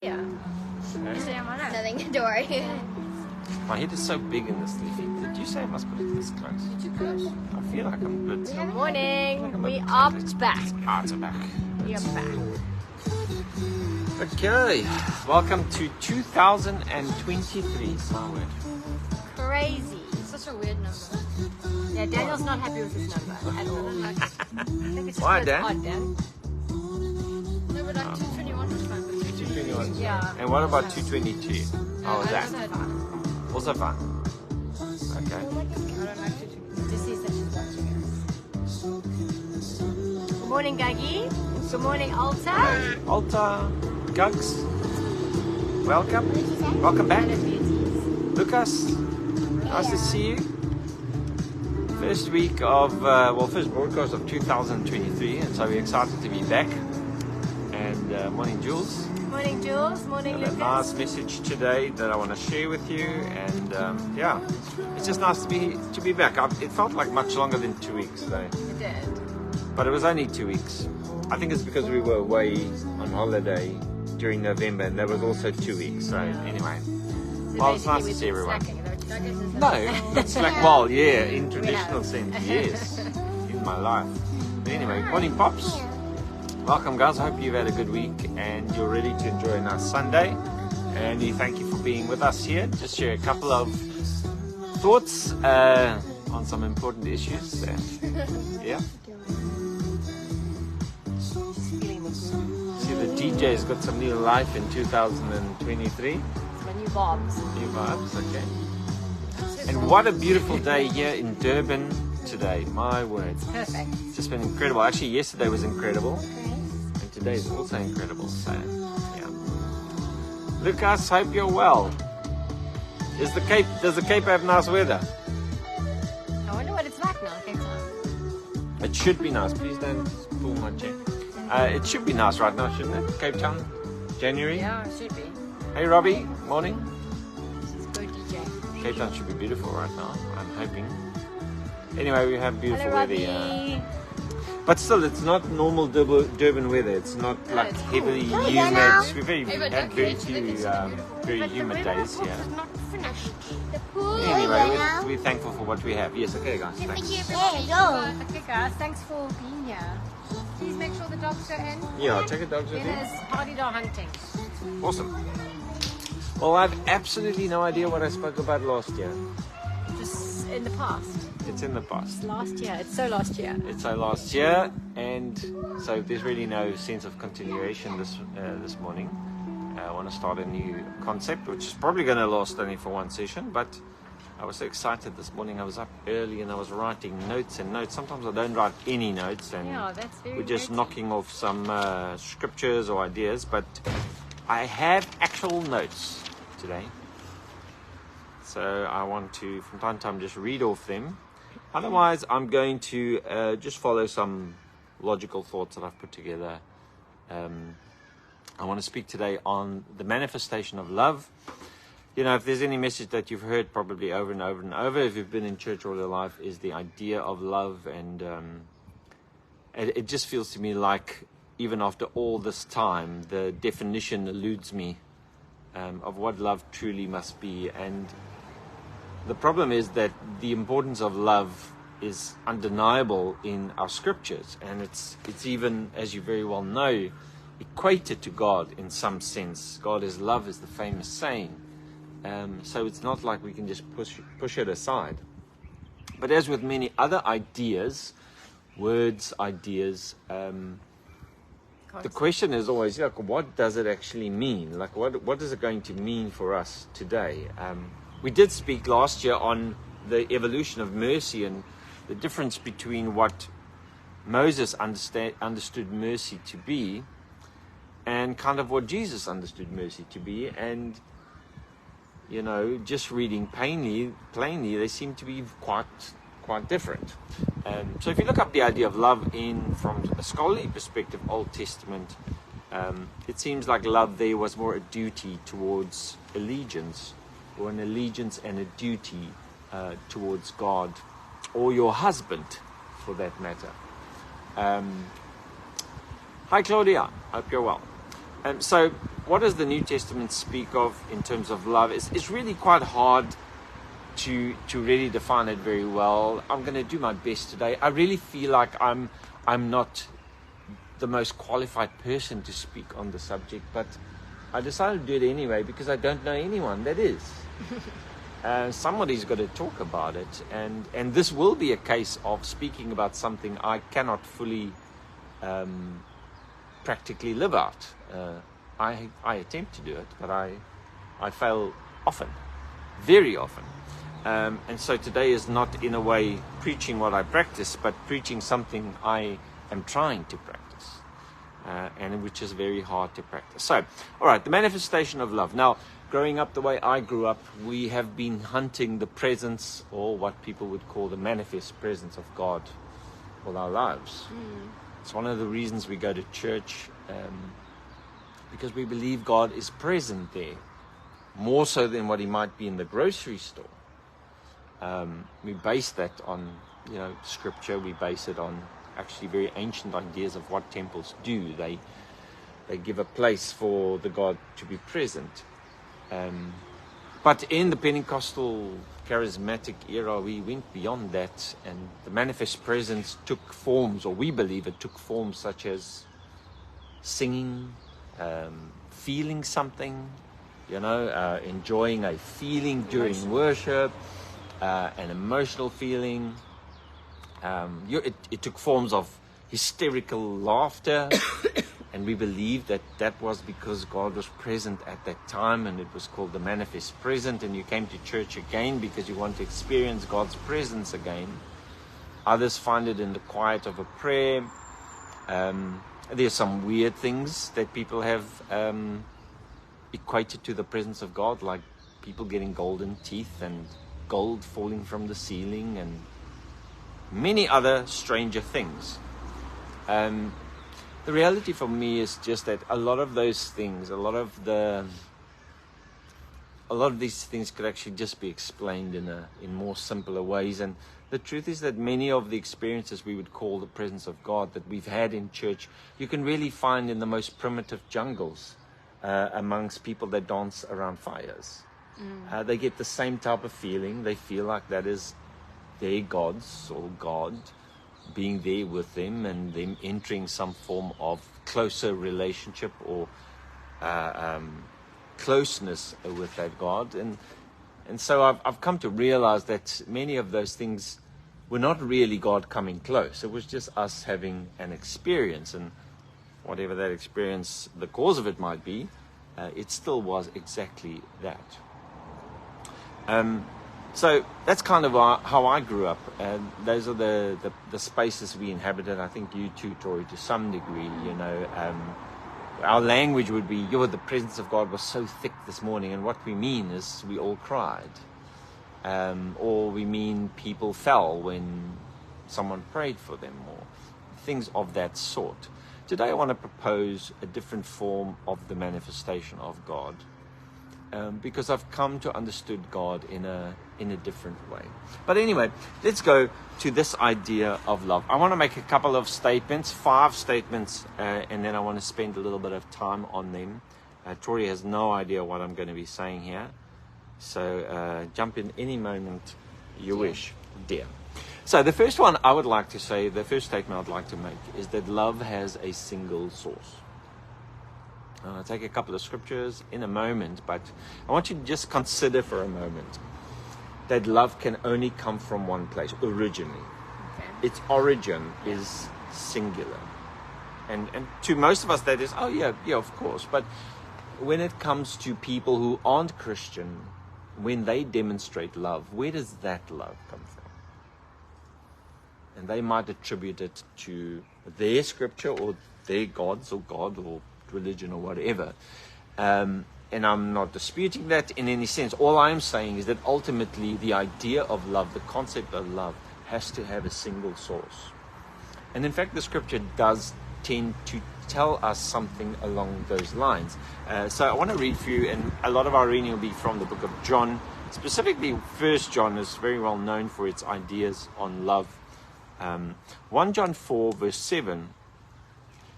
Yeah. Okay. Nothing to worry. My head is so big in this leafy. Did you say I must put it this close? Too close. I feel like I'm a bit... Good morning. We are back. Arts are back. We are back. Okay. Welcome to 2023. My word. Crazy. Such a weird number. Yeah, Daniel's not happy with this number at all. I think it's just Why, it's Dan? odd, Dan. No, but like 221 was fine. 221. Yeah. And what about 222? How was that? Also fine. Also fun. Okay. I don't like 222. Just sees that she's watching us. Good morning, Gaggy. Good morning, Alta. Alta, Gugs, welcome. Welcome back. Lucas, nice to see you. First week of, first broadcast of 2023, and so we're excited to be back. And morning, Jules. Morning, Jules. Morning, I have Lucas. a nice message today that I want to share with you, and yeah, it's just nice to be back. It felt like much longer than 2 weeks though, It did. but it was only 2 weeks. I think it's because we were away on holiday during November, and that was also 2 weeks. So anyway, So well, it's basically nice to we've see been everyone. slacking. I guess it's No, that's like, well, yeah, in traditional have. sense, yes, in my life. But anyway, morning, Pops. Welcome, guys. I hope you've had a good week and you're ready to enjoy a nice Sunday. And we thank you for being with us here. Just share a couple of thoughts on some important issues. Yeah. See, the DJ's got some new life in 2023. my new bobs. New vibes, okay. And what a beautiful day here in Durban today. My word. Perfect. It's just been incredible. Actually, yesterday was incredible. And today is also incredible. So, yeah. Lucas, hope you're well. Does the Cape have nice weather? I wonder what it's like now, Cape Town. It should be nice. Please don't pull my chair. It should be nice right now, shouldn't it? Cape Town, January. Yeah, it should be. Hey, Robbie. Morning. This is good, DJ. Cape Town should be beautiful right now. I'm hoping. Anyway, we have beautiful Hello, weather here. Robbie. But still, it's not normal Durban weather. It's not like it's heavily cool. humid. We've very, Hey, but had don't very forget, few it's beautiful. very But the humid river days. walk Yeah. is not finished. Anyway, we're thankful for what we have. Yes, okay, guys. Thanks. Okay, guys, thanks for being here. Please make sure the dogs are in. Yeah, take a dog with It you. is party dog hunting. Awesome. Well, I have absolutely no idea what I spoke about last year. Just in the past. It's in the past. Last year. It's so last year. It's our last year, and so there's really no sense of continuation this morning. I want to start a new concept, which is probably going to last only for one session, but I was so excited this morning. I was up early and I was writing notes and notes. Sometimes I don't write any notes, and Yeah, that's very we're just notey. knocking off some scriptures or ideas, but I have actual notes today. So I want to, from time to time, just read off them. Otherwise, I'm going to just follow some logical thoughts that I've put together. I want to speak today on the manifestation of love. You know, if there's any message that you've heard probably over and over and over, if you've been in church all your life, is the idea of love. And it just feels to me like, even after all this time, the definition eludes me of what love truly must be. And the problem is that the importance of love is undeniable in our scriptures, and it's even, as you very well know, equated to God in some sense. God is love is the famous saying. So it's not like we can just push it aside. But as with many other ideas, words, ideas, the question is always, like, what does it actually mean? Like, what is it going to mean for us today? We did speak last year on the evolution of mercy and the difference between what Moses understood mercy to be and kind of what Jesus understood mercy to be. And, you know, just reading plainly, they seem to be quite different. So if you look up the idea of love from a scholarly perspective, Old Testament, it seems like love there was more a duty towards allegiance, or an allegiance and a duty towards God, or your husband, for that matter. Hi, Claudia. Hope you're well. So what does the New Testament speak of in terms of love? It's really quite hard to really define it very well. I'm going to do my best today. I really feel like I'm not the most qualified person to speak on the subject, but I decided to do it anyway because I don't know anyone that is. Somebody's got to talk about it, and this will be a case of speaking about something I cannot fully practically live out. I attempt to do it, but I fail often, very often. And so today is not in a way preaching what I practice, but preaching something I am trying to practice, and which is very hard to practice. So, all right, the manifestation of love. Now, growing up the way I grew up, we have been hunting the presence, or what people would call the manifest presence of God all our lives. It's one of the reasons we go to church, because we believe God is present there, more so than what he might be in the grocery store. We base that on, scripture. We base it on actually very ancient ideas of what temples do. They give a place for the God to be present. But in the Pentecostal charismatic era, we went beyond that, and the manifest presence took forms, or we believe it took forms such as singing, feeling something, enjoying a feeling during worship, an emotional feeling. It took forms of hysterical laughter, and we believe that was because God was present at that time, and it was called the manifest present, and you came to church again because you want to experience God's presence again. Others find it in the quiet of a prayer. There's some weird things that people have equated to the presence of God, like people getting golden teeth and gold falling from the ceiling and many other stranger things. The reality for me is just that a lot of those things, a lot of these things could actually just be explained in more simpler ways. And the truth is that many of the experiences we would call the presence of God that we've had in church, you can really find in the most primitive jungles, amongst people that dance around fires. They get the same type of feeling. They feel like that is their gods or God being there with them, and them entering some form of closer relationship or closeness with that God. And so I've come to realize that many of those things were not really God coming close. It was just us having an experience, and whatever that experience, the cause of it might be, it still was exactly that. So that's kind of how I grew up. Those are the spaces we inhabited. I think you too, Tori, to some degree. Our language would be, the presence of God was so thick this morning, and what we mean is we all cried. Or we mean people fell when someone prayed for them, or things of that sort. Today I want to propose a different form of the manifestation of God, because I've come to understand God in a different way. But anyway, let's go to this idea of love. I want to make a couple of statements, 5 statements, and then I want to spend a little bit of time on them. Tori has no idea what I'm going to be saying here, so jump in any moment you wish, dear. So the first one I would like to say, the first statement I'd like to make is that love has a single source. I'll take a couple of scriptures in a moment, but I want you to just consider for a moment that love can only come from one place, originally. Okay. Its origin is singular. And to most of us that is, of course. But when it comes to people who aren't Christian, when they demonstrate love, where does that love come from? And they might attribute it to their scripture or their gods or God or religion or whatever. And I'm not disputing that in any sense. All I'm saying is that ultimately the idea of love, the concept of love, has to have a single source. And in fact, the scripture does tend to tell us something along those lines. So I want to read for you, and a lot of our reading will be from the book of John. Specifically, 1 John is very well known for its ideas on love. 1 John 4 verse 7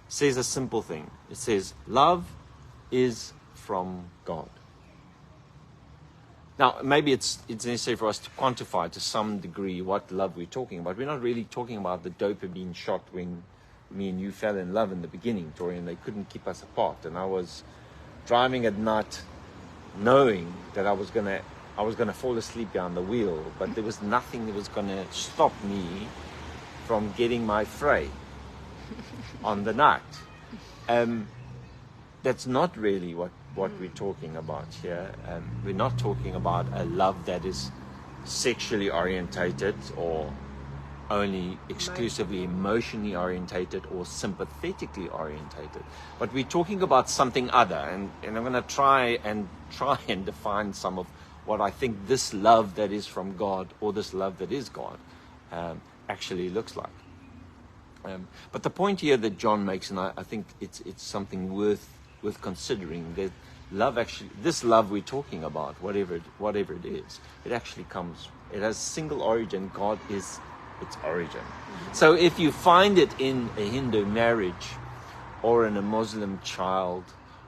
says a simple thing. It says, love is from God. Now, maybe it's necessary for us to quantify to some degree what love we're talking about. We're not really talking about the dopamine shot when me and you fell in love in the beginning, Tori, and they couldn't keep us apart. And I was driving at night knowing that I was gonna fall asleep behind the wheel, but there was nothing that was gonna stop me from getting my fray on the night. That's not really what we're talking about here. We're not talking about a love that is sexually orientated or only exclusively emotionally orientated or sympathetically orientated. But we're talking about something other, and I'm going to try and define some of what I think this love that is from God, or this love that is God, actually looks like. But the point here that John makes, and I think it's something worth considering, that love actually, this love we're talking about, whatever it is, it actually it has single origin. God is its origin. So if you find it in a Hindu marriage, or in a Muslim child,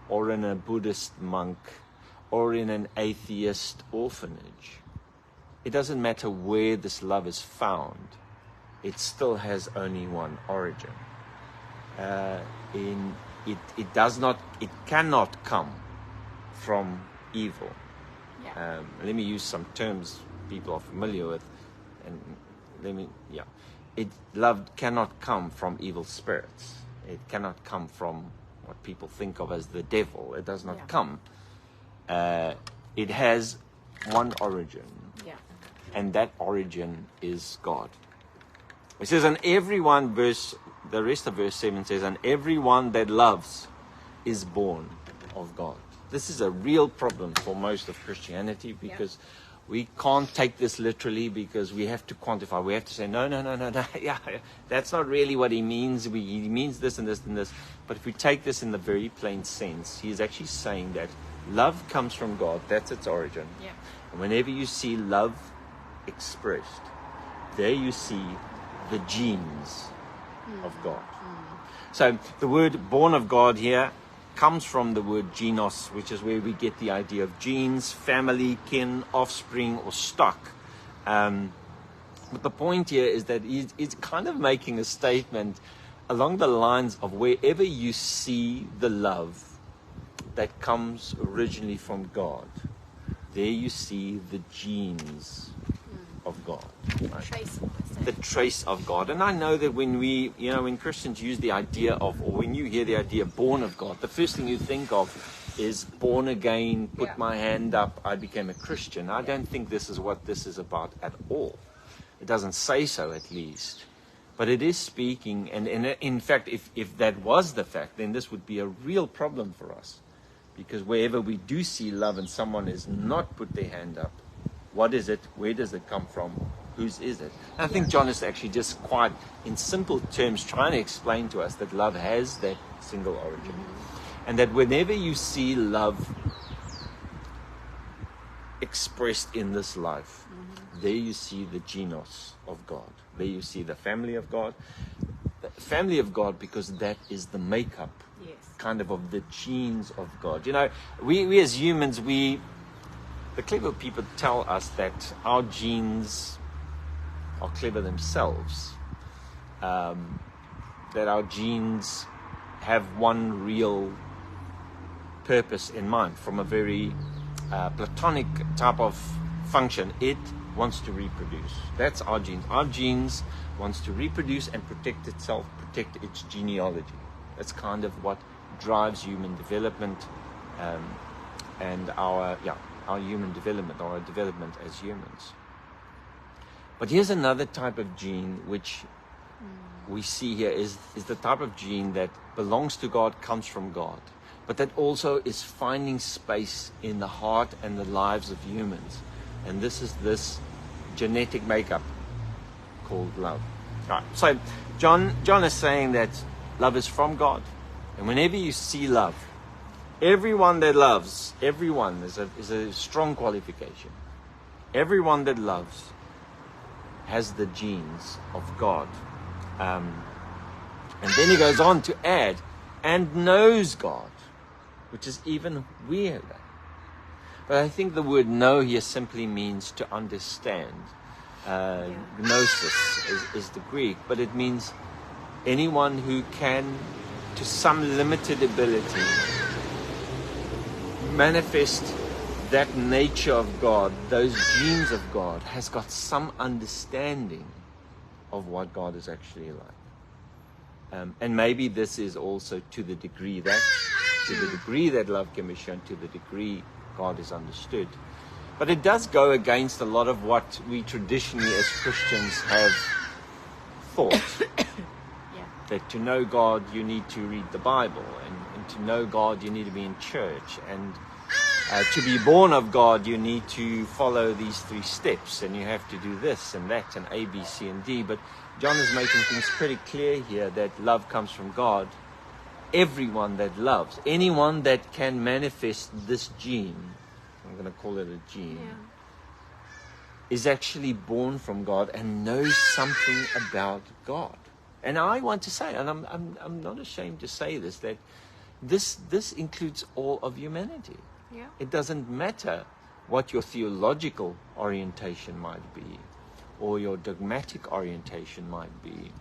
or in a Buddhist monk, or in an atheist orphanage, it doesn't matter where this love is found, it still has only one origin. It cannot come from evil. Yeah. Let me use some terms people are familiar with, and love cannot come from evil spirits. It cannot come from what people think of as the devil. It does not come. It has one origin, and that origin is God. It says, and everyone, the rest of verse 7 says, and everyone that loves is born of God. This is a real problem for most of Christianity, because we can't take this literally, because we have to quantify. We have to say, no, that's not really what he means. He means this and this and this. But if we take this in the very plain sense, he is actually saying that love comes from God. That's its origin. Yeah. And whenever you see love expressed, there you see the genes of God. So the word born of God here comes from the word genos, which is where we get the idea of genes, family, kin, offspring, or stock. But the point here is that he's kind of making a statement along the lines of wherever you see the love that comes originally from God, there you see the genes of God. Right? The trace of God. And I know that when when Christians use the idea of, or when you hear the idea born of God, the first thing you think of is born again, put my hand up, I became a Christian. I don't think this is what this is about at all. It doesn't say so, at least. But it is speaking, and in fact, if that was the fact, then this would be a real problem for us. Because wherever we do see love and someone has not put their hand up, what is it? Where does it come from? Whose is it? And I think John is actually just quite, in simple terms, trying to explain to us that love has that single origin. And that whenever you see love expressed in this life, there you see the genos of God. There you see the family of God. The family of God, because that is the makeup kind of the genes of God. We as humans, the clever people tell us that our genes are clever themselves, that our genes have one real purpose in mind, from a very platonic type of function. It wants to reproduce. That's our genes. Our genes wants to reproduce and protect itself, protect its genealogy. That's kind of what drives human development, and our human development, or our development as humans. But here's another type of gene which we see here is the type of gene that belongs to God, comes from God, but that also is finding space in the heart and the lives of humans. And this is this genetic makeup called love. All right. So John is saying that love is from God. And whenever you see love, everyone that loves, everyone is a strong qualification. Everyone that loves has the genes of God. And then he goes on to add, and knows God. which is even weirder. But I think the word know here simply means to understand. Gnosis is the Greek, but it means anyone who can, to some limited ability, manifest that nature of God, those genes of God, has got some understanding of what God is actually like. And maybe this is also to the degree that love can be shown, to the degree God is understood. But it does go against a lot of what we traditionally as Christians have thought. That to know God, you need to read the Bible. And to know God, you need to be in church. And to be born of God, you need to follow these 3 steps. And you have to do this and that and A, B, C, and D. But John is making things pretty clear here that love comes from God. Everyone that loves, anyone that can manifest this gene, I'm going to call it a gene, is actually born from God and knows something about God. And I want to say, and I'm not ashamed to say this, that this includes all of humanity. Yeah. It doesn't matter what your theological orientation might be, or your dogmatic orientation might be.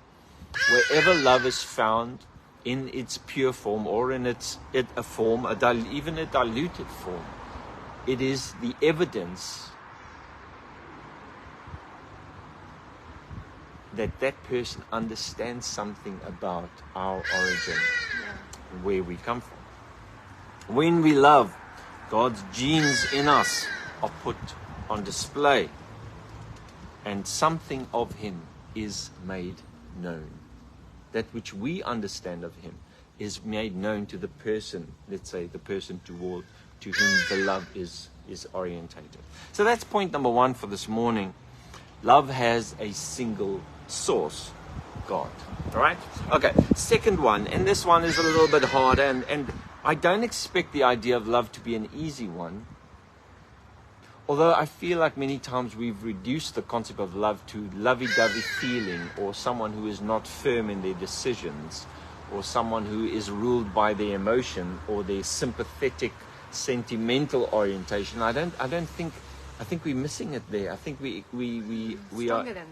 Wherever love is found, in its pure form or in a form, even a diluted form, it is the evidence that person understands something about our origin, where we come from. When we love, God's genes in us are put on display, and something of Him is made known. That which we understand of Him is made known to the person, let's say the person to whom the love is orientated. So that's point number 1 for this morning. Love has a single source, God. All right? Okay, second one, and this one is a little bit harder, and I don't expect the idea of love to be an easy one. Although I feel like many times we've reduced the concept of love to lovey-dovey feeling, or someone who is not firm in their decisions, or someone who is ruled by their emotion or their sympathetic, sentimental orientation. I think we're missing it there. I think we stronger than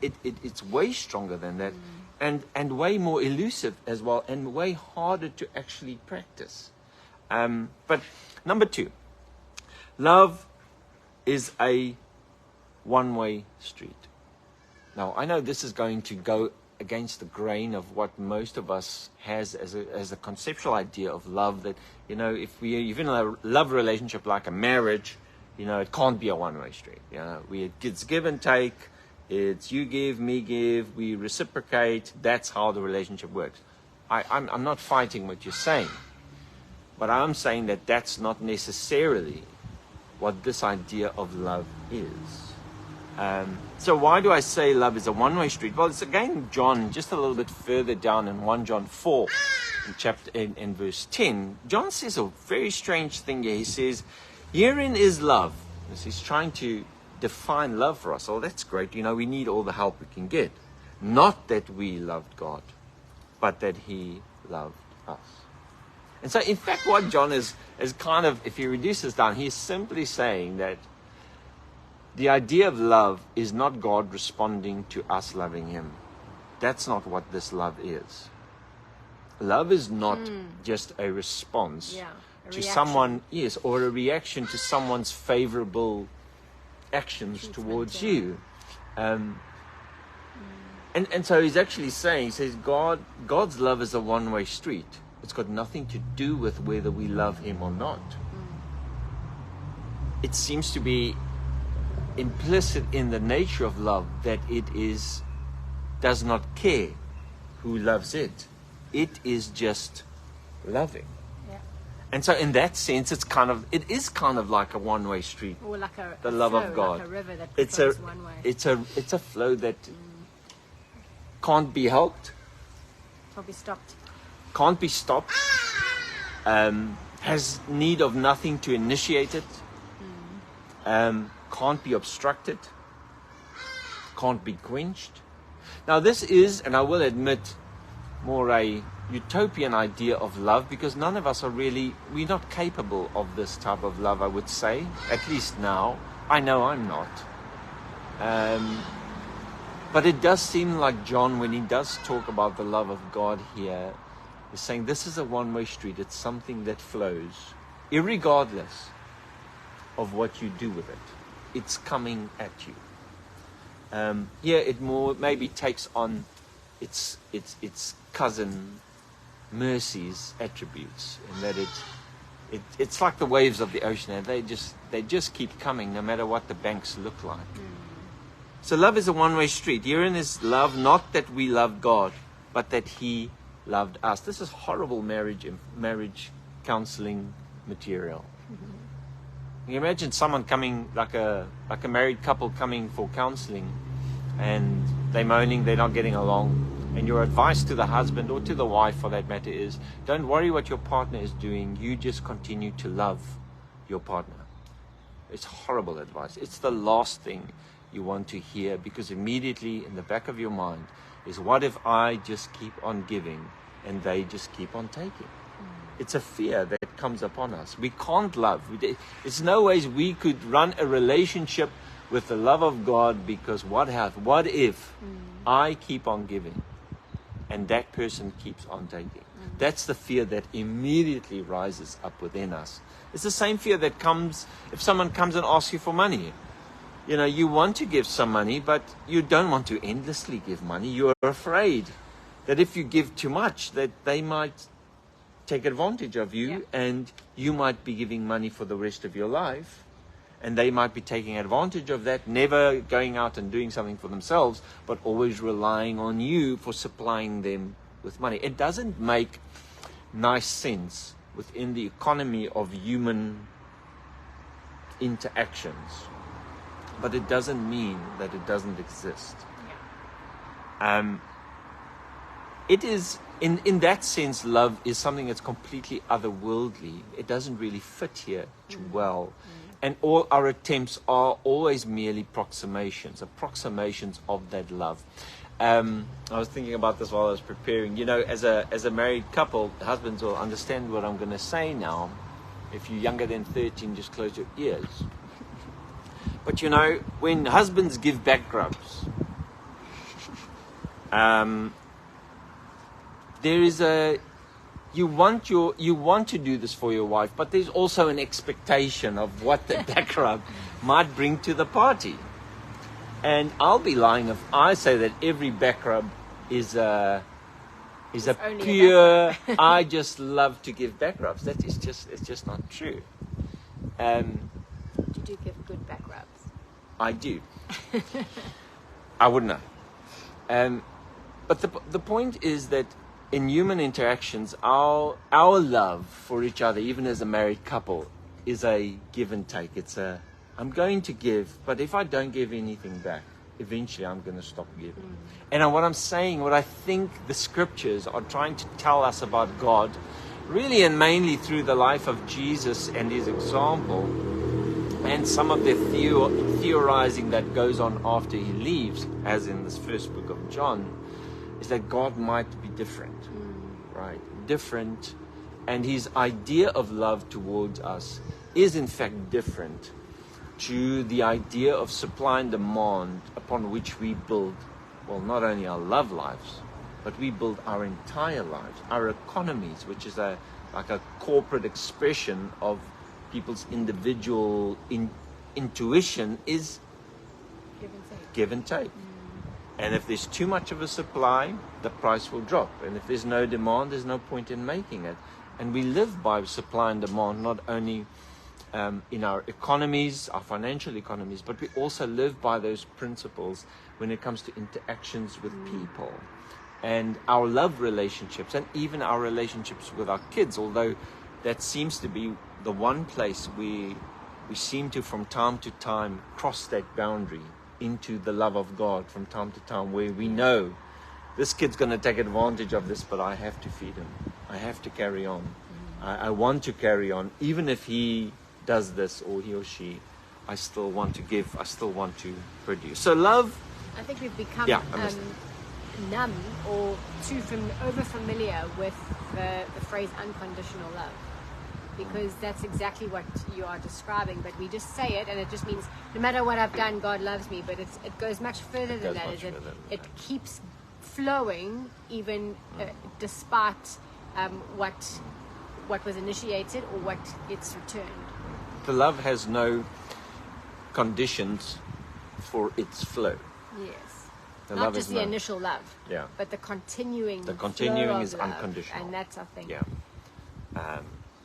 that. It's way stronger than that, and way more elusive as well, and way harder to actually practice. But number 2, love is a one-way street. Now, I know this is going to go against the grain of what most of us has as a conceptual idea of love, that, if we even a love relationship like a marriage, it can't be a one-way street. It's give and take, it's you give, me give, we reciprocate. That's how the relationship works. I'm not fighting what you're saying, but I'm saying that that's not necessarily what this idea of love is. So why do I say love is a one-way street? Well, it's again John, just a little bit further down in 1 John 4, in verse 10. John says a very strange thing here. He says, herein is love. He's trying to define love for us. Oh, that's great. We need all the help we can get. Not that we loved God, but that He loved us. And so, in fact, what John is kind of, if he reduces down, he's simply saying that the idea of love is not God responding to us loving Him. That's not what this love is. Love is not just a response to reaction. someone, or a reaction to someone's favorable actions towards you. And so he's actually saying, he says, God's love is a one-way street. It's got nothing to do with whether we love Him or not. It seems to be implicit in the nature of love that it does not care who loves it. It is just loving. Yeah. And so in that sense, it is kind of like a one-way street. Or like the love flow, of God. like a river that it's flows one way. It's a flow that can't be helped. Can't be stopped. Can't be stopped, has need of nothing to initiate it, can't be obstructed, can't be quenched. Now this is, and I will admit, more a utopian idea of love, because none of us are really, we're not capable of this type of love, I would say, at least now. I know I'm not. But it does seem like John, when he does talk about the love of God here, is saying this is a one-way street. It's something that flows, irregardless of what you do with it. It's coming at you. Here it more maybe takes on its cousin mercy's attributes, in that it's like the waves of the ocean, and they just keep coming no matter what the banks look like. So love is a one-way street. Herein is love, not that we love God, but that He loved us. This is horrible marriage counseling material. You imagine someone coming, like a married couple coming for counseling, and they're moaning, they're not getting along. And your advice to the husband, or to the wife for that matter, is don't worry what your partner is doing. You just continue to love your partner. It's horrible advice. It's the last thing you want to hear, because immediately in the back of your mind is, what if I just keep on giving and they just keep on taking? It's a fear that comes upon us. We can't love. There's no ways we could run a relationship with the love of God, because what if I keep on giving and that person keeps on taking? That's the fear that immediately rises up within us. It's the same fear that comes if someone comes and asks you for money. You know, you want to give some money, but you don't want to endlessly give money. You're afraid that if you give too much, that they might take advantage of you, and you might be giving money for the rest of your life, and they might be taking advantage of that, never going out and doing something for themselves, but always relying on you for supplying them with money. It doesn't make nice sense within the economy of human interactions, but it doesn't mean that it doesn't exist. It is, in that sense, love is something that's completely otherworldly. It doesn't really fit here too well. And all our attempts are always merely approximations of that love. I was thinking about this while I was preparing. You know, as a married couple, husbands will understand what I'm going to say now. If you're younger than 13, just close your ears. But you know, when husbands give back rubs, there is you want to do this for your wife, but there's also an expectation of what the back rub might bring to the party. And I'll be lying if I say that every back rub is a pure I just love to give back rubs. It's just not true. You do give good back rubs. I do. I wouldn't know. But the point is that in human interactions, our love for each other, even as a married couple, is a give and take. It's I'm going to give, but if I don't give anything back, eventually I'm going to stop giving. And what I'm saying, what I think the scriptures are trying to tell us about God, really and mainly through the life of Jesus and his example, and some of the theorizing that goes on after he leaves, as in this first book of John, is that God might be different, right? Different. And his idea of love towards us is in fact different to the idea of supply and demand upon which we build, well, not only our love lives, but we build our entire lives, our economies, which is like a corporate expression of people's individual intuition, is give and take. And if there's too much of a supply, the price will drop. And if there's no demand, there's no point in making it. And we live by supply and demand, not only in our economies, our financial economies, but we also live by those principles when it comes to interactions with people and our love relationships, and even our relationships with our kids, although that seems to be the one place we seem to, from time to time, cross that boundary into the love of God from time to time, where we know this kid's going to take advantage of this, but I have to feed him. I have to carry on. I want to carry on. Even if he does this, or he or she, I still want to give. I still want to produce. So love... I think we've become... numb or over familiar with the phrase unconditional love, because that's exactly what you are describing. But we just say it, and it just means no matter what I've done, God loves me. But it goes much further than that. It keeps flowing even despite what was initiated or what gets returned. The love has no conditions for its flow. Yes. The Not love just is the no. initial love, Yeah. but the continuing. The continuing flow is of love, unconditional. and that's, I think. Yeah.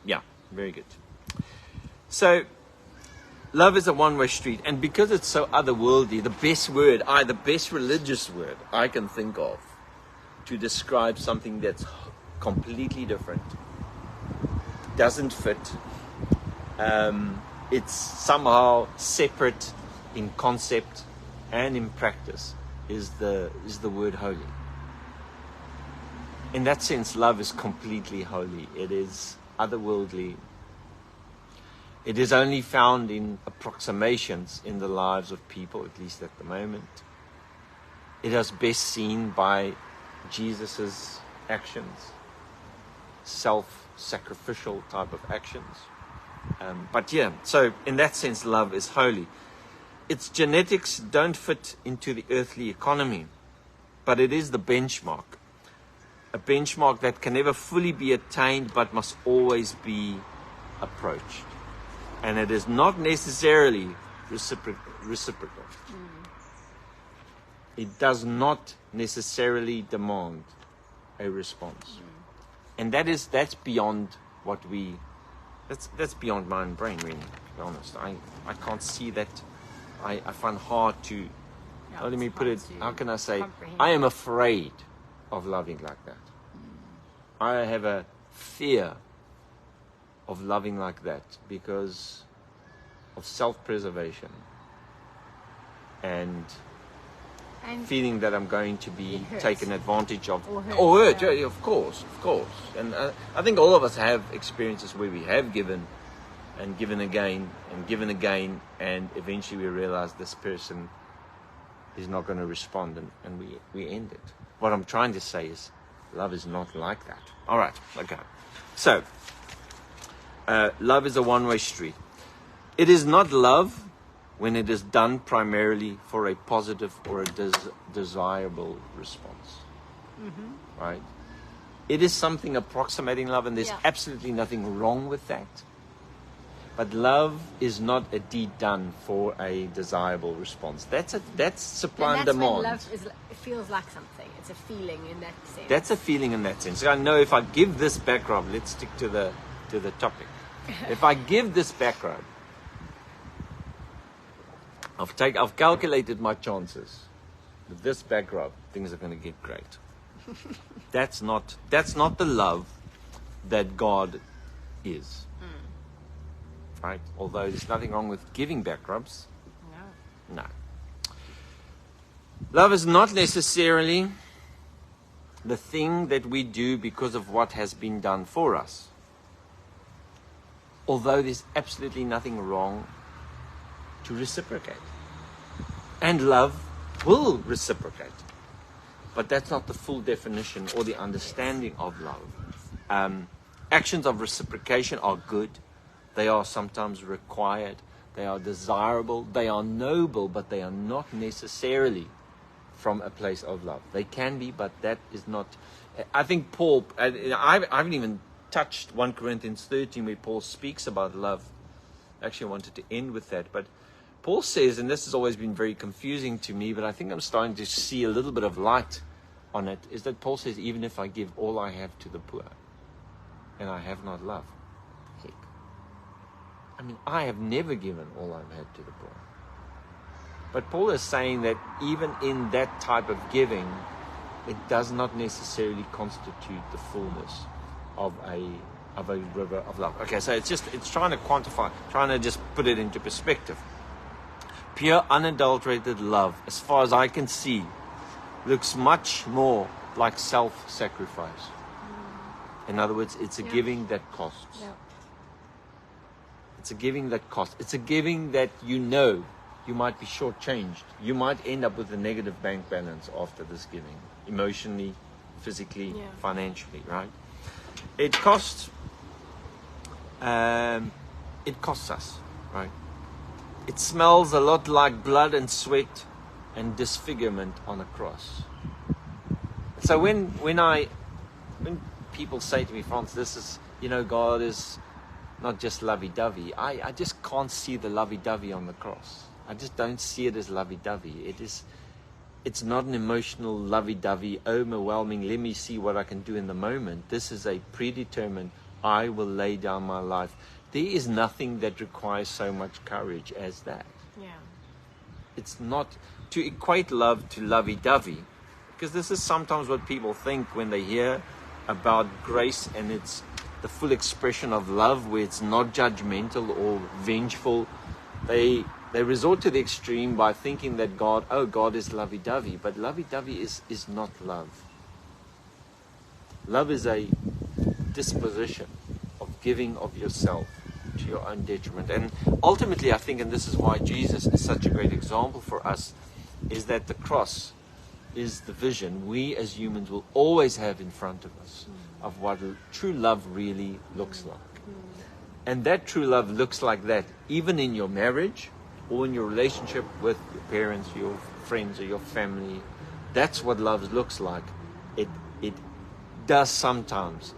Yeah, very good. So, love is a one-way street, and because it's so otherworldly, the best religious word I can think of to describe something that's completely different, doesn't fit, it's somehow separate in concept and in practice, is the word holy. In that sense, love is completely holy. It is otherworldly. It is only found in approximations in the lives of people, at least at the moment. It is best seen by Jesus's actions, self-sacrificial type of actions. But yeah, so in that sense, love is holy. Its genetics don't fit into the earthly economy, but it is the benchmark. A benchmark that can never fully be attained, but must always be approached. And it is not necessarily reciprocal. It does not necessarily demand a response. And that's beyond that's beyond my own brain, really, to be honest. I can't see that. I find hard to, let me put it, how can I say, I am afraid of loving like that. I have a fear of loving like that because of self-preservation and feeling that I'm going to be taken advantage of or hurt. Yeah, of course. And I think all of us have experiences where we have given and given again and given again, and eventually we realize this person is not going to respond, and we end it. What I'm trying to say is love is not like that. All right, okay. So, love is a one-way street. It is not love when it is done primarily for a positive or a desirable response. Right? It is something approximating love, and there's absolutely nothing wrong with that. But love is not a deed done for a desirable response. That's supply and demand. When love it feels like something. It's a feeling in that sense. That's a feeling in that sense. I know if I give this background, let's stick to the topic. If I give this background, I've calculated my chances. With this background, things are going to get great. That's not the love that God is. Right? Although there's nothing wrong with giving back rubs. No. Love is not necessarily the thing that we do because of what has been done for us. Although there's absolutely nothing wrong to reciprocate. And love will reciprocate. But that's not the full definition or the understanding of love. Actions of reciprocation are good. They are sometimes required. They are desirable. They are noble, but they are not necessarily from a place of love. They can be, but that is not. I think Paul, I haven't even touched 1 Corinthians 13 where Paul speaks about love. Actually, I wanted to end with that. But Paul says, and this has always been very confusing to me, but I think I'm starting to see a little bit of light on it, is that Paul says, even if I give all I have to the poor and I have not love, heck, I mean, I have never given all I've had to the poor. But Paul is saying that even in that type of giving, it does not necessarily constitute the fullness of a river of love. Okay, so it's trying to quantify, trying to just put it into perspective. Pure, unadulterated love, as far as I can see, looks much more like self-sacrifice. In other words, it's a giving that costs. It's a giving that costs. It's a giving that you might be shortchanged. You might end up with a negative bank balance after this giving. emotionally, physically, Yeah. financially, right? It costs us, right? It smells a lot like blood and sweat and disfigurement on a cross. So when people say to me, Frans, this is, God is not just lovey-dovey. I just can't see the lovey-dovey on the cross. I just don't see it as lovey-dovey. It's not an emotional lovey-dovey, overwhelming, let me see what I can do in the moment. This is a predetermined, I will lay down my life. There is nothing that requires so much courage as that. Yeah. It's not to equate love to lovey-dovey, because this is sometimes what people think when they hear about grace and it's the full expression of love where it's not judgmental or vengeful. They resort to the extreme by thinking that God is lovey-dovey, but lovey-dovey is not love. Love is a disposition of giving of yourself to your own detriment. And ultimately, I think, and this is why Jesus is such a great example for us, is that the cross is the vision we as humans will always have in front of us of what true love really looks like. And that true love looks like that even in your marriage or in your relationship with your parents, your friends, or your family. That's what love looks like. It does sometimes.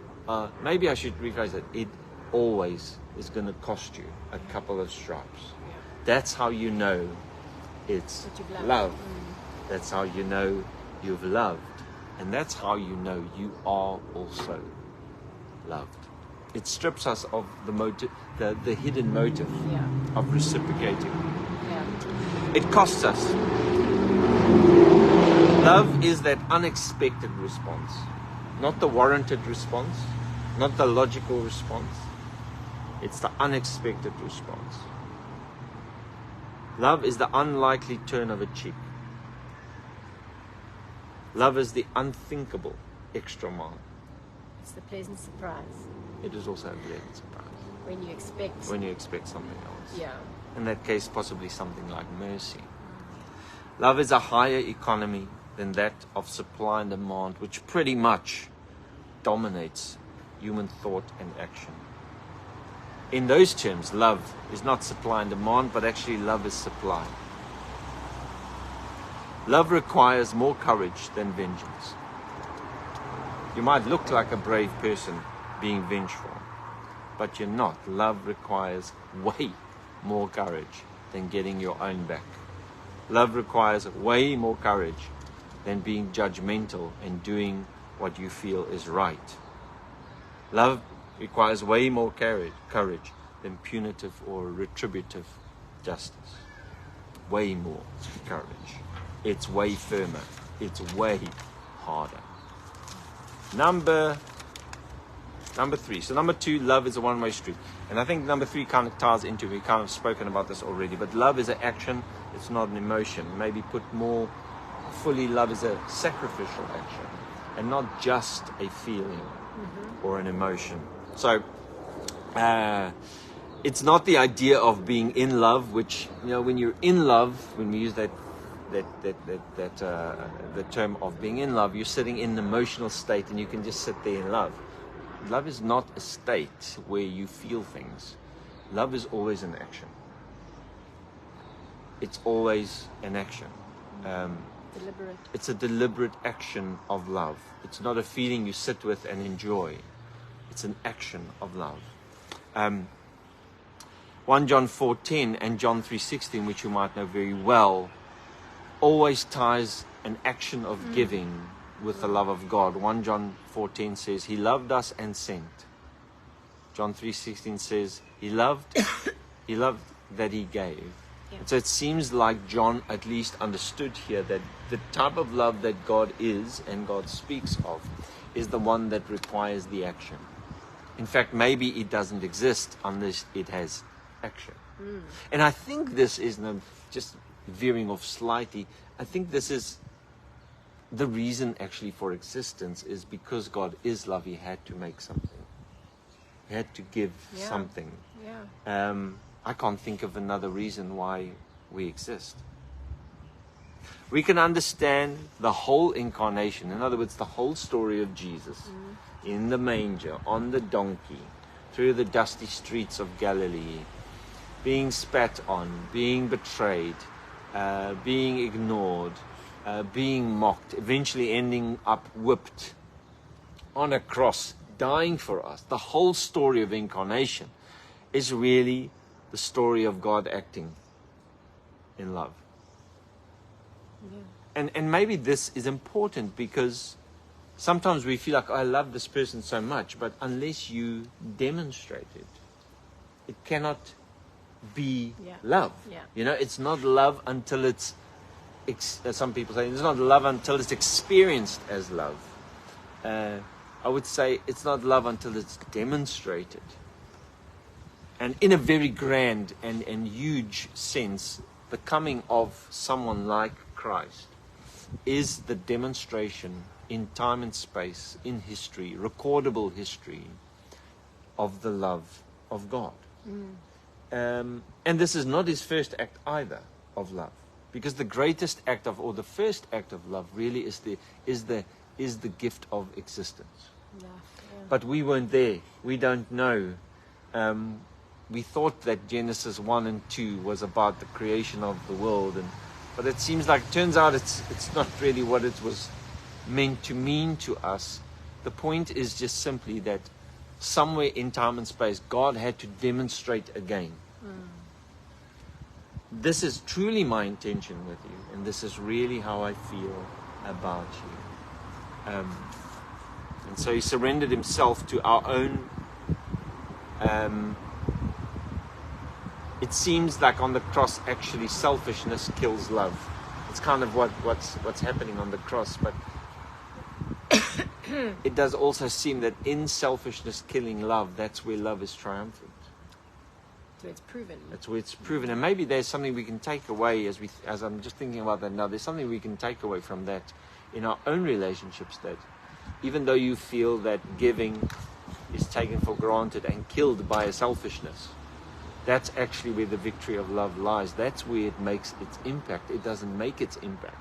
Maybe I should rephrase it. It always is going to cost you a couple of stripes. Yeah. That's how you know it's That you've loved. love. That's how you know you've loved. And that's how you know you are also loved. It strips us of the motive, the hidden motive Yeah. of reciprocating. Yeah. It costs us. Love is that unexpected response, not the warranted response, not the logical response. It's the unexpected response. Love is the unlikely turn of a cheek. Love is the unthinkable extra mile. It's the pleasant surprise It is also a pleasant surprise when you expect. when you expect something else. Yeah. In that case, possibly something like mercy. Love is a higher economy than that of supply and demand, which pretty much dominates human thought and action. In those terms, love is not supply and demand, but actually love is supply. Love requires more courage than vengeance. You might look like a brave person being vengeful, but you're not. Love requires way more courage than getting your own back. Love requires way more courage than being judgmental and doing what you feel is right. Love requires way more courage than punitive or retributive justice. Way more courage. It's way firmer. It's way harder. Number 3. So number 2, love is a one-way street. And I think number 3 kind of ties into, we've kind of spoken about this already, but love is an action, it's not an emotion. Maybe put more fully, love is a sacrificial action and not just a feeling or an emotion. So it's not the idea of being in love, which, when you're in love, when we use the term of being in love, you're sitting in an emotional state and you can just sit there in love. Love is not a state where you feel things. Love is always an action. It's always an action. Deliberate. It's a deliberate action of love. It's not a feeling you sit with and enjoy. It's an action of love. 1 John 4:10 and John 3:16, which you might know very well, always ties an action of giving with the love of God. 1 John 4:10 says, He loved us and sent. John 3:16 says, He loved that He gave. Yeah. And so it seems like John at least understood here that the type of love that God is and God speaks of is the one that requires the action. In fact, maybe it doesn't exist unless it has action. And I think this is, just veering off slightly, I think this is the reason actually for existence, is because God is love. He had to make something. He had to give something. Yeah. I can't think of another reason why we exist. We can understand the whole incarnation. In other words, the whole story of Jesus in the manger, on the donkey, through the dusty streets of Galilee, being spat on, being betrayed, being ignored, being mocked, eventually ending up whipped on a cross, dying for us. The whole story of incarnation is really the story of God acting in love. Yeah. And maybe this is important because sometimes we feel like, I love this person so much, but unless you demonstrate it, it cannot be love. Yeah. You know, it's not love until it's, some people say, it's not love until it's experienced as love. I would say it's not love until it's demonstrated. And in a very grand and huge sense, the coming of someone like Christ is the demonstration in time and space, in history, recordable history, of the love of God. And this is not his first act either of love, because the greatest act of, or the first act of love, really is the gift of existence. Yeah. But we weren't there. We don't know. We thought that Genesis 1 and 2 was about the creation of the world, but it seems like, turns out it's not really what it was meant to mean to us. The point is just simply that somewhere in time and space, God had to demonstrate again. This is truly my intention with you, and this is really how I feel about you. And so he surrendered himself to our own. It seems like on the cross, actually, selfishness kills love. It's kind of what's happening on the cross, but it does also seem that in selfishness killing love, that's where love is triumphant. So it's proven. That's where it's proven. And maybe there's something we can take away as I'm just thinking about that now. There's something we can take away from that in our own relationships, that even though you feel that giving is taken for granted and killed by a selfishness, that's actually where the victory of love lies. That's where it makes its impact. It doesn't make its impact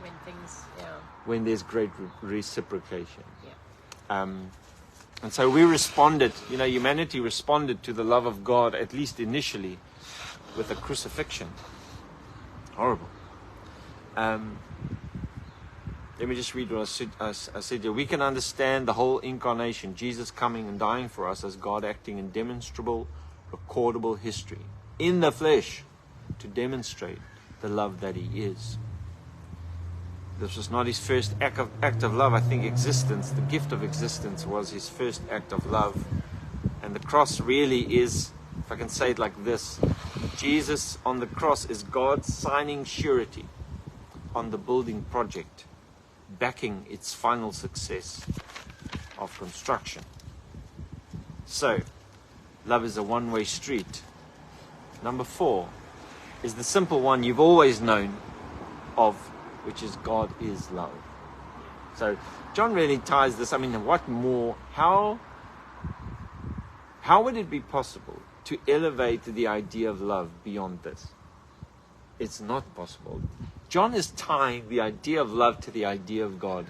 when there's great reciprocation. Yeah. And so we responded, humanity responded to the love of God, at least initially, with a crucifixion. Horrible. Let me just read what I said here. We can understand the whole incarnation, Jesus coming and dying for us, as God acting in demonstrable, recordable history, in the flesh, to demonstrate the love that he is. This was not his first act of love. I think existence, the gift of existence, was his first act of love. And the cross really is, if I can say it like this, Jesus on the cross is God's signing surety on the building project, backing its final success of construction. So, love is a one-way street. Number 4 is the simple one you've always known of, which is God is love. So John really ties this. I mean, what more? How would it be possible to elevate the idea of love beyond this? It's not possible. John is tying the idea of love to the idea of God.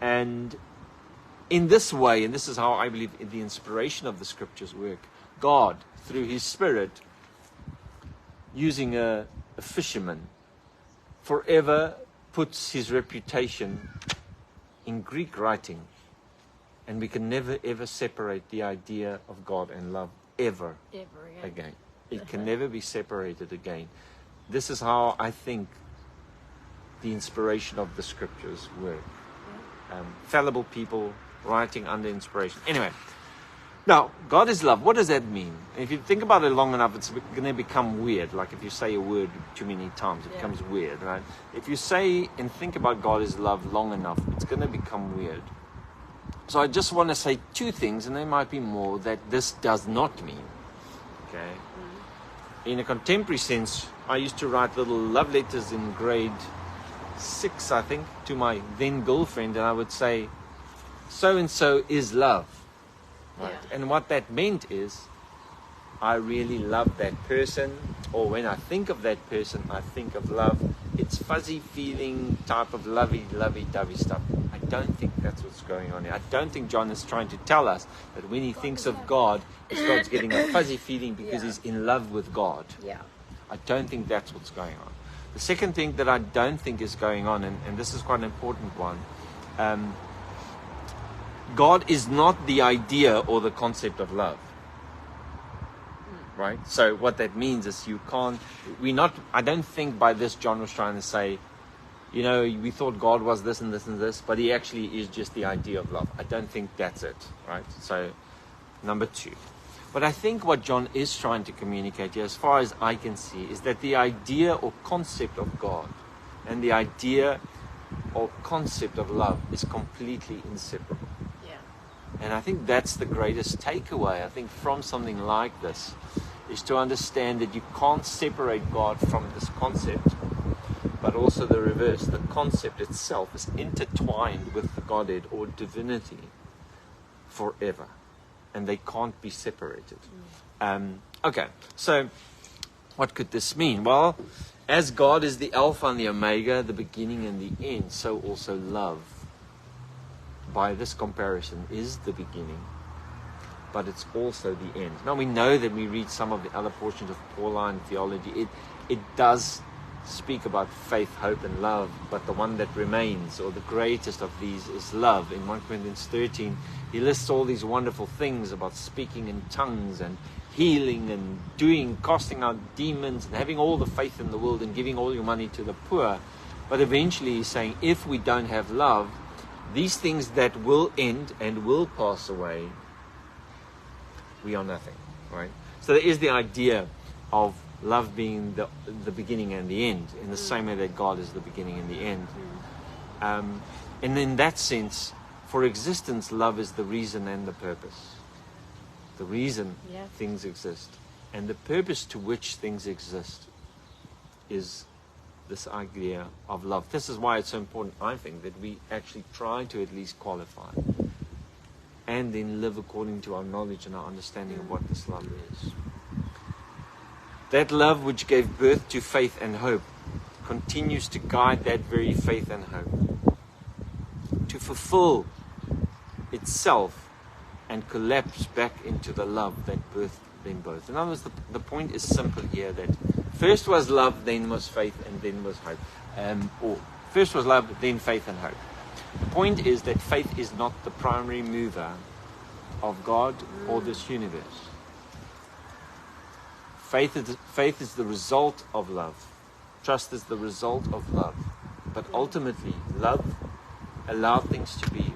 And in this way, and this is how I believe the inspiration of the scriptures work, God, through his Spirit, using a fisherman, forever puts his reputation in Greek writing, and we can never ever separate the idea of God and love ever again. It can never be separated again. This is how I think the inspiration of the scriptures work. Fallible people writing under inspiration. Anyway, now, God is love. What does that mean? If you think about it long enough, it's going to become weird. Like if you say a word too many times, it becomes weird, right? If you say and think about God is love long enough, it's going to become weird. So I just want to say 2 things, and there might be more, that this does not mean. Okay? In a contemporary sense, I used to write little love letters in grade 6, I think, to my then girlfriend, and I would say, so-and-so is love. Right? Yeah. And what that meant is, I really love that person, or when I think of that person, I think of love. it's fuzzy feeling type of lovey-dovey stuff. I don't think that's what's going on here. I don't think John is trying to tell us that when he thinks of God, he starts getting a fuzzy feeling because he's in love with God. Yeah. I don't think that's what's going on. The second thing that I don't think is going on, and this is quite an important one, God is not the idea or the concept of love. Right? So what that means is I don't think by this John was trying to say, we thought God was this and this and this, but he actually is just the idea of love. I don't think that's it. Right? So, number 2. But I think what John is trying to communicate here, as far as I can see, is that the idea or concept of God and the idea or concept of love is completely inseparable. Yeah. And I think that's the greatest takeaway, I think, from something like this, is to understand that you can't separate God from this concept, but also the reverse. The concept itself is intertwined with the Godhead or divinity forever, and they can't be separated. Okay, so what could this mean? Well, as God is the Alpha and the Omega, the beginning and the end, so also love, by this comparison, is the beginning, but it's also the end. Now we know that we read some of the other portions of Pauline theology, it does speak about faith, hope and love, but the one that remains, or the greatest of these, is love. In 1 Corinthians 13 he lists all these wonderful things about speaking in tongues and healing and casting out demons and having all the faith in the world and giving all your money to the poor. But eventually he's saying, if we don't have love, these things that will end and will pass away, we are nothing, right? So there is the idea of love being the beginning and the end, in the same way that God is the beginning and the end. And in that sense, for existence, love is the reason and the purpose. The reason things exist, and the purpose to which things exist, is this idea of love. This is why it's so important, I think, that we actually try to at least qualify and then live according to our knowledge and our understanding of what this love is. That love which gave birth to faith and hope continues to guide that very faith and hope to fulfill itself and collapse back into the love that birthed them both. In other words, the point is simple here, that first was love, then was faith, and then was hope. Or first was love, then faith and hope. The point is that faith is not the primary mover of God or this universe. Faith is the result of love. Trust is the result of love. But ultimately, love allowed things to be,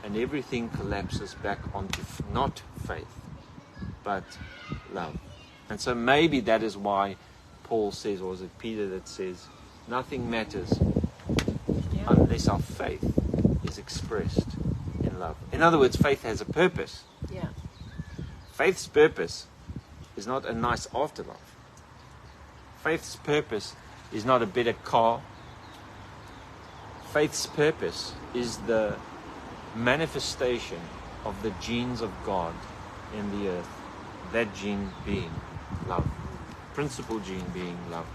and everything collapses back onto not faith, but love. And so maybe that is why Paul says, or is it Peter that says, nothing matters unless our faith is expressed in love. In other words, faith has a purpose. Yeah. Faith's purpose is not a nice afterlife. Faith's purpose is not a better car. Faith's purpose is the manifestation of the genes of God in the earth. That gene being love. Principal gene being love.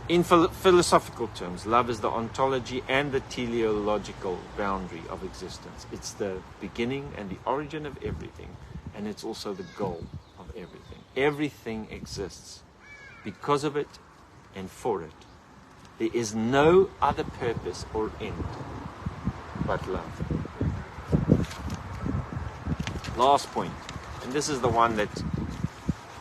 In philosophical terms, love is the ontology and the teleological boundary of existence. It's the beginning and the origin of everything, and it's also the goal of everything. Everything exists because of it and for it. There is no other purpose or end but love. Last point, and this is the one that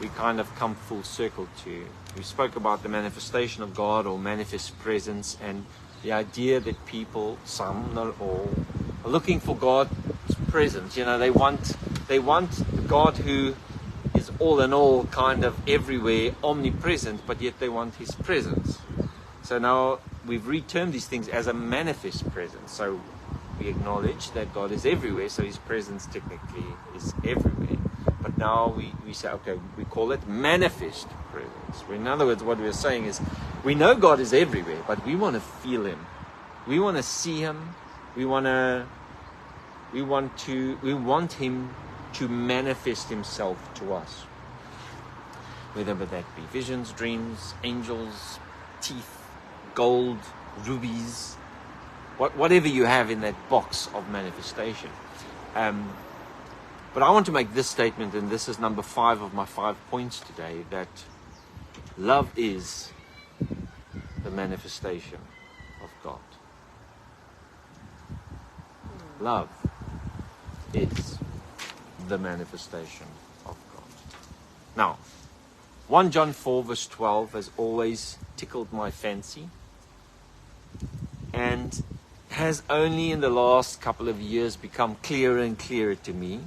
we kind of come full circle to. We spoke about the manifestation of God, or manifest presence, and the idea that people, some, not all, are looking for God's presence. They want God who is all in all, kind of everywhere, omnipresent, but yet they want His presence. So now we've retermed these things as a manifest presence. So we acknowledge that God is everywhere, so His presence technically is everywhere. But now we say, okay, we call it manifest presence. In other words, what we're saying is, we know God is everywhere, but we want to feel Him. We want to see Him. We want Him to manifest Himself to us. Whether that be visions, dreams, angels, teeth, gold, rubies, whatever you have in that box of manifestation. But I want to make this statement, and this is number 5 of my 5 points today, that love is the manifestation of God. Love is the manifestation of God. Now, 1 John 4 verse 12 has always tickled my fancy, and has only in the last couple of years become clearer and clearer to me.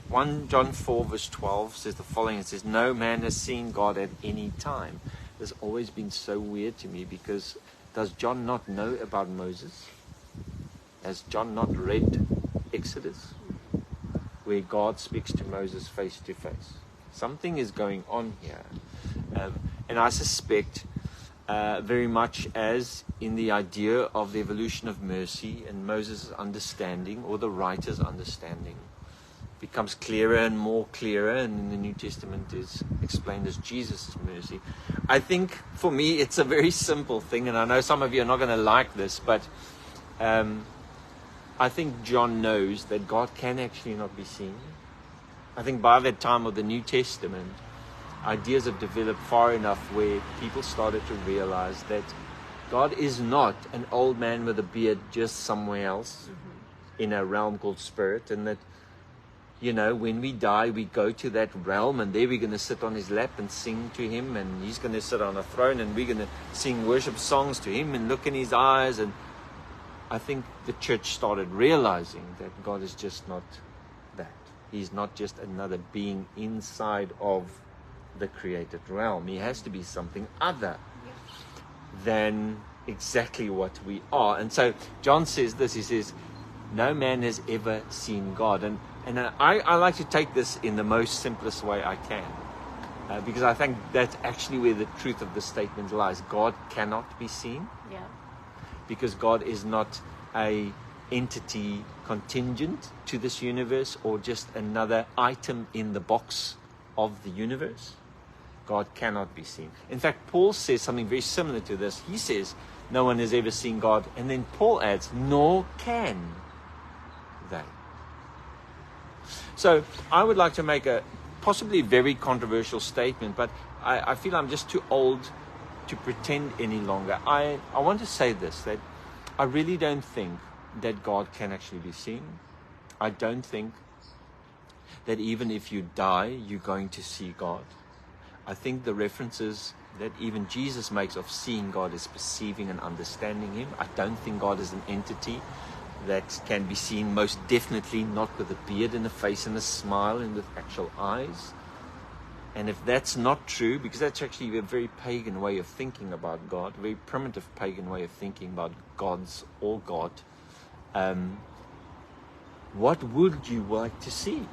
1 John 4 verse 12 says the following. It says, no man has seen God at any time. This has always been so weird to me, because does John not know about Moses? Has John not read Exodus, where God speaks to Moses face to face? Something is going on here. And I suspect very much as in the idea of the evolution of mercy and Moses' understanding, or the writer's understanding, becomes clearer and more clearer, and in the New Testament is explained as Jesus' mercy. I think for me it's a very simple thing, and I know some of you are not going to like this, but I think John knows that God can actually not be seen. I think by the time of the New Testament, ideas have developed far enough where people started to realize that God is not an old man with a beard just somewhere else in a realm called spirit, and that, you know, when we die, we go to that realm, and there we're going to sit on his lap and sing to him, and he's going to sit on a throne, and we're going to sing worship songs to him and look in his eyes. And I think the church started realizing that God is just not that. He's not just another being inside of the created realm. He has to be something other than exactly what we are. And so John says this, he says, no man has ever seen God. And I like to take this in the most simplest way I can, because I think that's actually where the truth of the statement lies. God cannot be seen, because God is not a entity contingent to this universe, or just another item in the box of the universe. God cannot be seen. In fact, Paul says something very similar to this. He says, no one has ever seen God. And then Paul adds, nor can they. So I would like to make a possibly very controversial statement, but I feel I'm just too old to pretend any longer. I want to say this, that I really don't think that God can actually be seen. I don't think that even if you die, you're going to see God. I think the references that even Jesus makes of seeing God is perceiving and understanding him. I don't think God is an entity that can be seen, most definitely not with a beard and a face and a smile and with actual eyes. And if that's not true, because that's actually a very pagan way of thinking about God, a very primitive pagan way of thinking about gods or God, what would you like to see?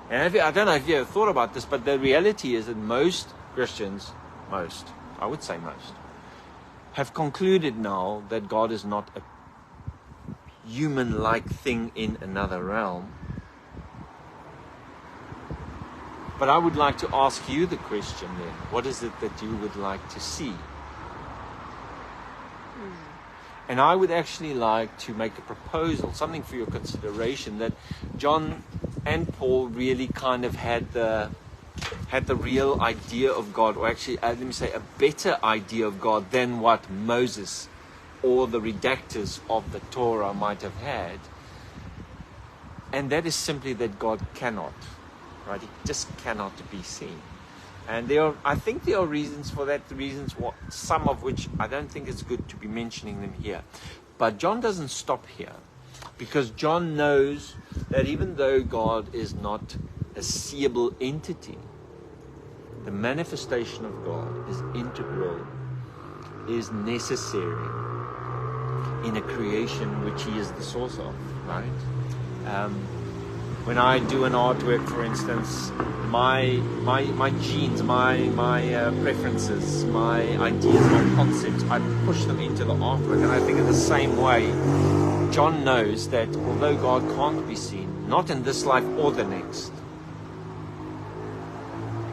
And I don't know if you ever thought about this, but the reality is that most Christians, I would say most, have concluded now that God is not a human-like thing in another realm. But I would like to ask you the question then, what is it that you would like to see? And I would actually like to make a proposal, something for your consideration, that John and Paul really kind of had the real idea of God, or actually, let me say, a better idea of God than what Moses or the redactors of the Torah might have had. And that is simply that God cannot, right? He just cannot be seen. And I think there are reasons for that, some of which I don't think it's good to be mentioning them here. But John doesn't stop here, because John knows that even though God is not a seeable entity, the manifestation of God is integral, is necessary in a creation which he is the source of, right? When I do an artwork, for instance, my genes, my preferences, my ideas, my concepts, I push them into the artwork. And I think in the same way, John knows that although God can't be seen, not in this life or the next,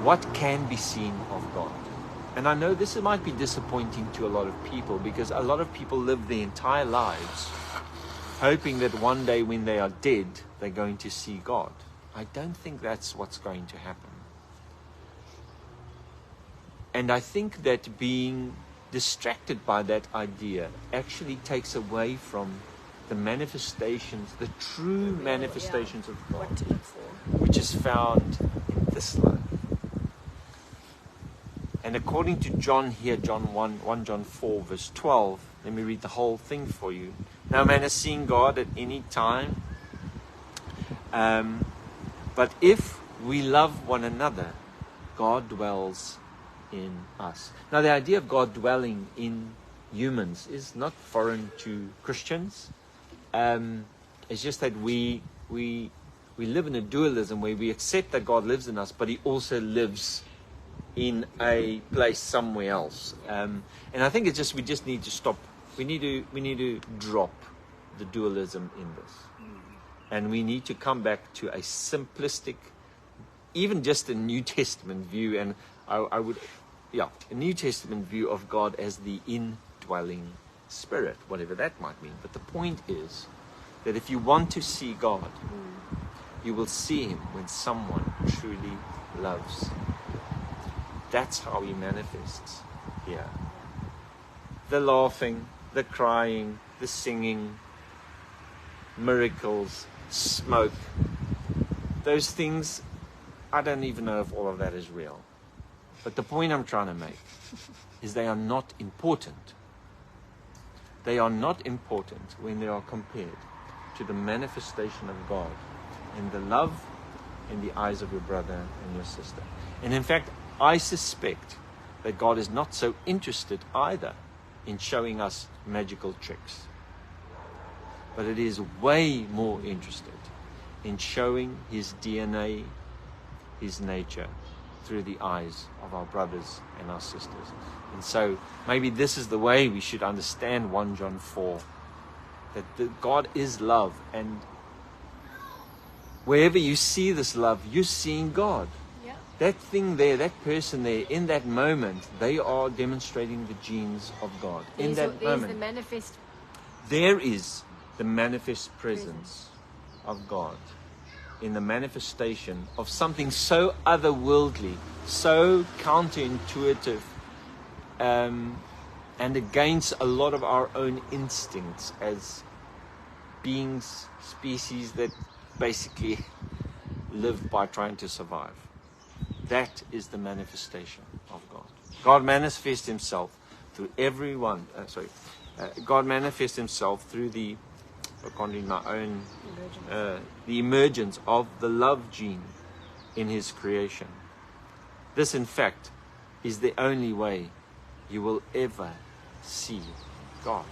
what can be seen of God? And I know this might be disappointing to a lot of people, because a lot of people live their entire lives hoping that one day when they are dead, they're going to see God. I don't think that's what's going to happen. And I think that being distracted by that idea actually takes away from the manifestations, the true manifestations of God, What to look for. which is found in this life. And according to John here, John 1 John 4, verse 12, let me read the whole thing for you. No man has seen God at any time. But if we love one another, God dwells in us. Now, the idea of God dwelling in humans is not foreign to Christians. It's just that we live in a dualism where we accept that God lives in us, but He also lives in a place somewhere else. And I think it's just, we just need to stop. We need to drop the dualism in this. And we need to come back to a simplistic, even just a New Testament view, and a New Testament view of God as the indwelling Spirit, whatever that might mean. But the point is that if you want to see God, you will see Him when someone truly loves. That's how He manifests here. The laughing, the crying, the singing, miracles, smoke, those things, I don't even know if all of that is real. But the point I'm trying to make is they are not important. They are not important when they are compared to the manifestation of God and the love in the eyes of your brother and your sister. And in fact, I suspect that God is not so interested either in showing us magical tricks. But it is way more interested in showing His DNA, His nature, through the eyes of our brothers and our sisters. And so maybe this is the way we should understand 1 John 4, that God is love, and wherever you see this love, you're seeing God. Yeah. That thing there, that person there, in that moment, they are demonstrating the genes of God. In that moment, the manifest. there is the manifest presence of God, in the manifestation of something so otherworldly, so counterintuitive, and against a lot of our own instincts as beings, species that basically live by trying to survive. That is the manifestation of God. God manifests Himself through everyone. God manifests Himself through the emergence of the love gene in His creation. This, in fact, is the only way you will ever see God.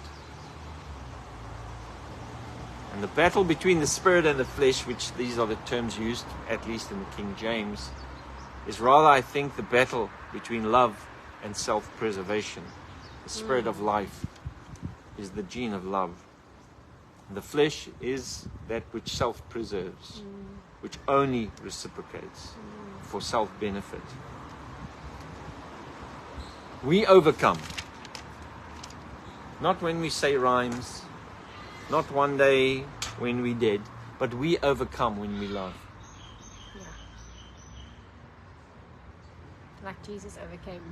And the battle between the spirit and the flesh, which these are the terms used, at least in the King James, is rather, I think, the battle between love and self-preservation. The spirit of life is the gene of love. The flesh is that which self-preserves, which only reciprocates for self-benefit. We overcome. Not when we say rhymes, not one day when we did, but we overcome when we love. Yeah. Like Jesus overcame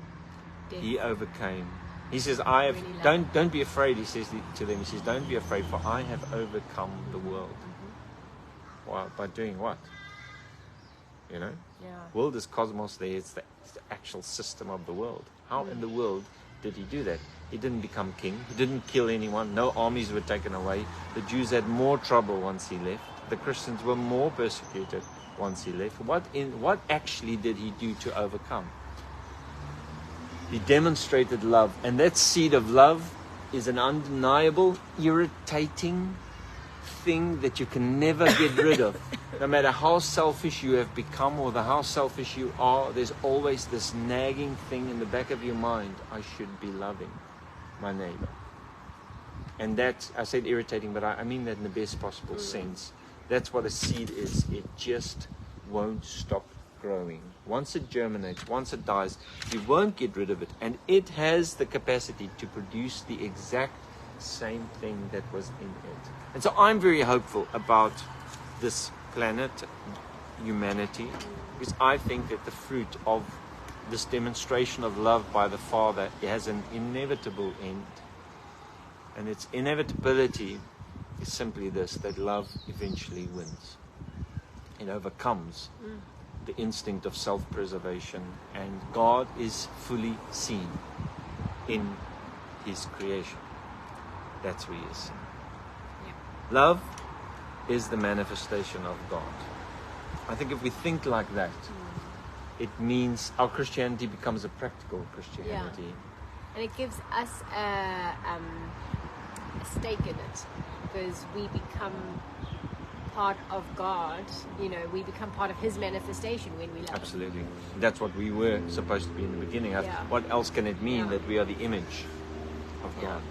death. He overcame. He says, don't be afraid, he says to them, he says, don't be afraid, for I have overcome the world. Well, by doing what? You know? Yeah. World is cosmos there, it's the actual system of the world. How in the world did He do that? He didn't become king, He didn't kill anyone, no armies were taken away. The Jews had more trouble once He left. The Christians were more persecuted once He left. What actually did He do to overcome? He demonstrated love, and that seed of love is an undeniable, irritating thing that you can never get rid of. No matter how selfish you have become or how selfish you are, there's always this nagging thing in the back of your mind: I should be loving my neighbor. And that, I said irritating, but I mean that in the best possible sense. That's what a seed is. It just won't stop growing, once it germinates, once it dies, you won't get rid of it. And it has the capacity to produce the exact same thing that was in it. And so I'm very hopeful about this planet, humanity, because I think that the fruit of this demonstration of love by the Father has an inevitable end. And its inevitability is simply this, that love eventually wins. It overcomes the instinct of self-preservation, and God is fully seen in His creation. That's who He is seen. Yeah. Love is the manifestation of God. I think if we think like that, it means our Christianity becomes a practical Christianity. And it gives us a stake in it, because we become part of God. You know, we become part of His manifestation when we love Him. Absolutely. That's what we were supposed to be in the beginning. Yeah. What else can it mean Yeah. that we are the image of Yeah. God?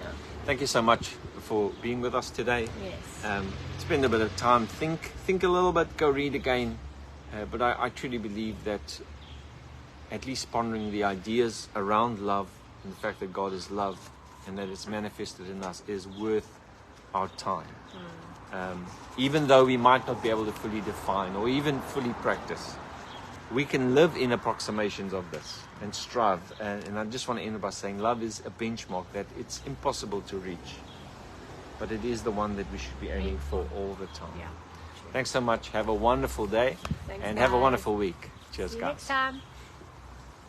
Yeah. Thank you so much for being with us today. Yes. Spend a bit of time, think a little bit, go read again. But I truly believe that at least pondering the ideas around love and the fact that God is love and that it's manifested in us is worth our time. Even though we might not be able to fully define or even fully practice, we can live in approximations of this and strive. And I just want to end by saying love is a benchmark that it's impossible to reach, but it is the one that we should be aiming for all the time. Yeah. Thanks so much. Have a wonderful day. Thanks, and have a guys. wonderful week. Cheers, See you guys. next time.